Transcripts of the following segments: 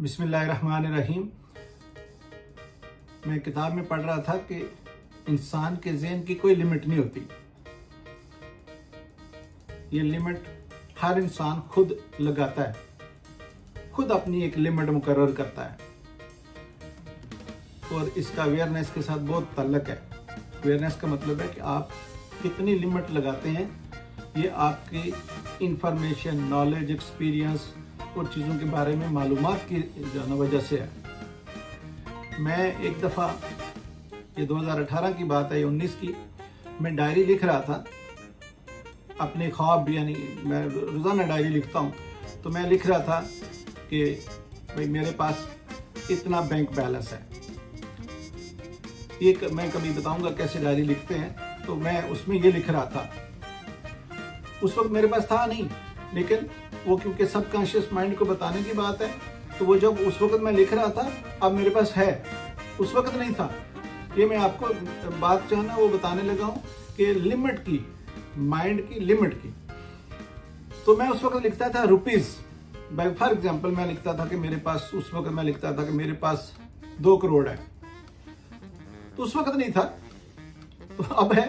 बिस्मिल्लाहिर्रहमानिर्रहीम। मैं किताब में पढ़ रहा था कि इंसान के ज़हन की कोई लिमिट नहीं होती। ये लिमिट हर इंसान खुद लगाता है, खुद अपनी एक लिमिट मुकर्रर करता है और इसका अवेयरनेस के साथ बहुत ताल्लुक है। अवेयरनेस का मतलब है कि आप कितनी लिमिट लगाते हैं, ये आपकी इंफॉर्मेशन, नॉलेज, एक्सपीरियंस और चीज़ों के बारे में मालूमात की जो वजह से है। मैं एक दफ़ा, ये 2018 की बात है, 19 की, मैं डायरी लिख रहा था अपने ख्वाब, यानी मैं रोज़ाना डायरी लिखता हूँ, तो मैं लिख रहा था कि भाई मेरे पास इतना बैंक बैलेंस है। ये मैं कभी बताऊंगा कैसे डायरी लिखते हैं। तो मैं उसमें ये लिख रहा था। उस वक्त मेरे पास था नहीं, लेकिन वो क्योंकि सबकॉन्शियस माइंड को बताने की बात है, तो वो जब उस वक्त मैं लिख रहा था, अब मेरे पास है, उस वक्त नहीं था। ये मैं आपको बात जो है ना वो बताने लगा हूँ कि लिमिट की, माइंड की लिमिट की। तो मैं उस वक्त लिखता था रुपीज़, बाय फॉर एग्जाम्पल मैं लिखता था कि मेरे पास, उस वक्त मैं लिखता था कि मेरे पास 2 करोड़ है, तो उस वक्त नहीं था, तो अब है।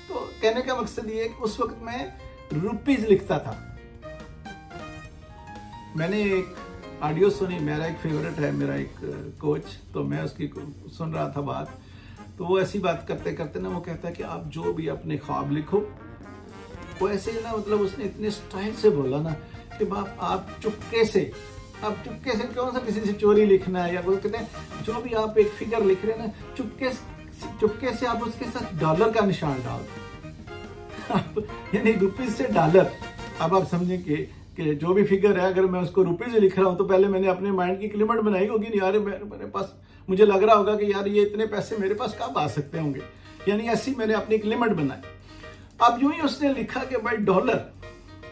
तो कहने का मकसद ये है कि उस वक्त मैं रुपीज़ लिखता था। मैंने एक ऑडियो सुनी, मेरा एक फेवरेट है, मेरा एक कोच, तो मैं उसकी सुन रहा था बात। तो वो ऐसी बात करते करते ना वो कहता है कि आप जो भी अपने ख्वाब लिखो, वो ऐसे ही ना, मतलब उसने इतने स्टाइल से बोला ना कि बाप आप चुपके से कौन सा किसी से चोरी लिखना है, या वो कहते हैं जो भी आप एक फिगर लिख रहे हैं ना, चुपके से आप उसके साथ डॉलर का निशान डाल दो, यानी रुपीज से डॉलर। अब आप समझें कि जो भी फिगर है, अगर मैं उसको रुपीज लिख रहा हूँ, तो पहले मैंने अपने माइंड की एक लिमिट बनाई होगी। नहीं यार, मेरे पास, मुझे लग रहा होगा कि यार ये इतने पैसे मेरे पास कब आ सकते होंगे, यानी ऐसी मैंने अपनी एक लिमिट बनाई। अब यूं ही उसने लिखा कि भाई डॉलर।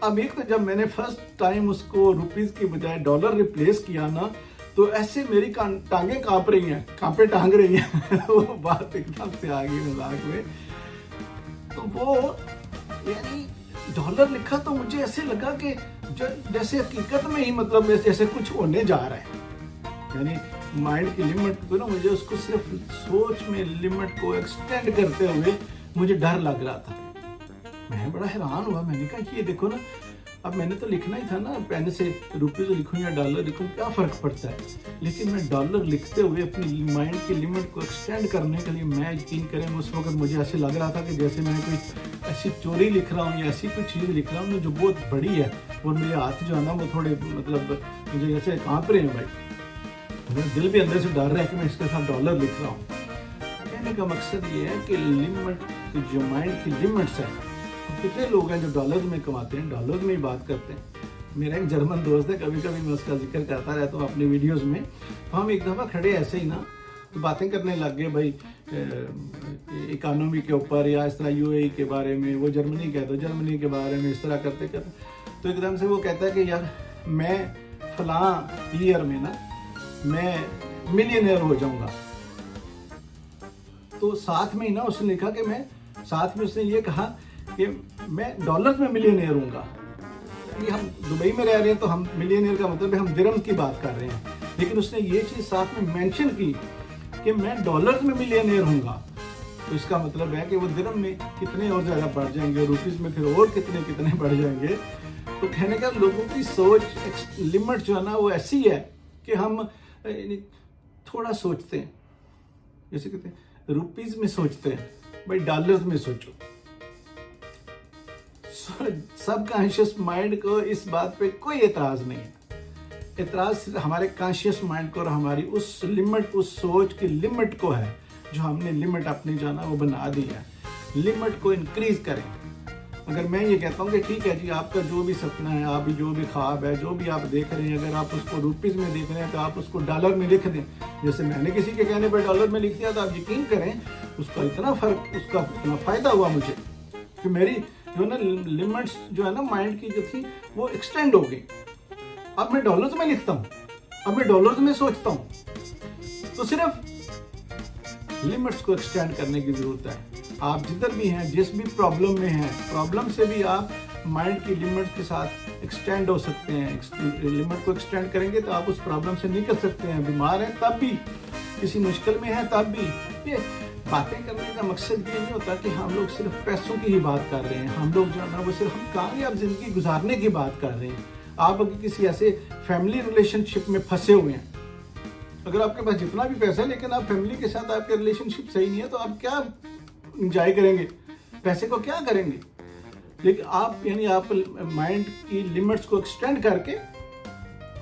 अब एक तो जब मैंने फर्स्ट टाइम उसको रुपीज की बजाय डॉलर रिप्लेस किया ना, तो ऐसे मेरी टांगें कांप रही हैं, कांपे टांग रही हैं वो बात एकदम से आ गई मजाक में। तो वो यानी डॉलर लिखा तो मुझे ऐसे लगा कि जैसे हकीकत में ही, मतलब जैसे कुछ होने जा रहा है। यानी माइंड की लिमिट को ना, मुझे उसको सिर्फ सोच में लिमिट को एक्सटेंड करते हुए मुझे डर लग रहा था। मैं बड़ा हैरान हुआ। मैंने कहा ये देखो ना, अब मैंने तो लिखना ही था ना, पेन से रुपीज़ लिखूं या डॉलर लिखूं, क्या फ़र्क पड़ता है। लेकिन मैं डॉलर लिखते हुए अपनी माइंड की लिमिट को एक्सटेंड करने के लिए, मैं यकीन करें उस वक्त मुझे ऐसे लग रहा था कि जैसे मैं कोई ऐसी चोरी लिख रहा हूँ या ऐसी कोई चीज़ लिख रहा हूँ जो बहुत बड़ी है, और मेरे हाथ जो है ना वो थोड़े, मतलब मुझे जैसे काँप रहे हैं भाई। मेरा दिल भी अंदर से डर रहा है कि मैं इसके साथ डॉलर लिख रहा हूँ। कहने का मकसद ये है कि लिमिट, जो माइंड की लिमिट्स है, कितने लोग हैं जो डॉलर्स में कमाते हैं, डॉलर्स में ही बात करते हैं। मेरा एक जर्मन दोस्त है, कभी कभी मैं उसका जिक्र करता रहता हूँ अपनी वीडियोस में। तो हम एक दफ़ा खड़े ऐसे ही ना, तो बातें करने लग गए भाई इकोनॉमी के ऊपर, या इस तरह यूएई के बारे में। वो जर्मनी कहता है, जर्मनी के बारे में इस तरह करते करते, तो एकदम से वो कहता है कि यार मैं फलां ईयर में ना मैं मिलियनेयर हो जाऊँगा। तो साथ में ही ना उसने लिखा कि मैं, साथ में उसने ये कहा कि मैं डॉलर में मिलियनेयर हूँगा। यानी हम दुबई में रह रहे हैं, तो हम मिलियनेयर का मतलब है हम दिरहम की बात कर रहे हैं, लेकिन उसने ये चीज़ साथ में मेंशन की कि मैं डॉलर में मिलियनेयर हूँगा। तो इसका मतलब है कि वो दिरहम में कितने और ज़्यादा बढ़ जाएंगे, और रुपीज़ में फिर और कितने बढ़ जाएंगे। तो कहने का लोगों की सोच, लिमिट जो है ना वो ऐसी है कि हम थोड़ा सोचते हैं, जैसे कहते हैं रुपीज़ में सोचते हैं, भाई डॉलर्स में सोचो। सबकॉन्शियस माइंड को इस बात पे कोई एतराज नहीं है। एतराज सिर्फ हमारे कॉन्शियस माइंड को और हमारी उस लिमिट, उस सोच की लिमिट को है, जो हमने लिमिट अपनी जो ना वो बना दी है। लिमिट को इंक्रीज करें। अगर मैं ये कहता हूँ कि ठीक है जी, आपका जो भी सपना है, आप जो भी ख्वाब है, जो भी आप देख रहे हैं, अगर आप उसको रुपीज़ में देख रहे हैं तो आप उसको डॉलर में लिख दें। जैसे मैंने किसी के कहने पर डॉलर में लिख दिया, तो आप यकीन करें उसका इतना फ़र्क, उसका इतना फ़ायदा हुआ मुझे कि मेरी जो ना लिमिट्स जो है ना माइंड की जो थी वो एक्सटेंड हो गई। अब मैं डॉलर्स में लिखता हूँ, अब मैं डॉलर्स में सोचता हूँ। तो सिर्फ लिमिट्स को एक्सटेंड करने की जरूरत है। आप जिधर भी हैं, जिस भी प्रॉब्लम में हैं, प्रॉब्लम से भी आप माइंड की लिमिट के साथ एक्सटेंड हो सकते हैं। लिमिट को एक्सटेंड करेंगे तो आप उस प्रॉब्लम से निकल सकते हैं। बीमार हैं तब भी, किसी मुश्किल में है तब भी। ये बातें करने का मकसद ये नहीं होता कि हम लोग सिर्फ पैसों की ही बात कर रहे हैं। हम लोग जो है ना वो सिर्फ हम कामयाब जिंदगी गुजारने की बात कर रहे हैं। आप अगर किसी ऐसे फैमिली रिलेशनशिप में फंसे हुए हैं, अगर आपके पास जितना भी पैसा है लेकिन आप फैमिली के साथ आपके रिलेशनशिप सही नहीं है, तो आप क्या इंजॉय करेंगे, पैसे को क्या करेंगे। लेकिन आप आप माइंड की लिमिट्स को एक्सटेंड करके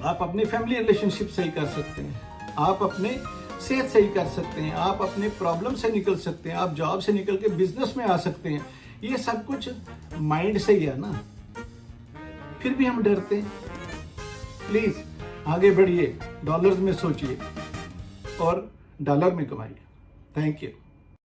आप अपनी फैमिली रिलेशनशिप सही कर सकते हैं, आप अपने सेहत सही कर सकते हैं, आप अपने प्रॉब्लम से निकल सकते हैं, आप जॉब से निकल के बिजनेस में आ सकते हैं। ये सब कुछ माइंड से ही है ना। फिर भी हम डरते हैं। प्लीज आगे बढ़िए, डॉलर्स में सोचिए और डॉलर में कमाइए। Thank you.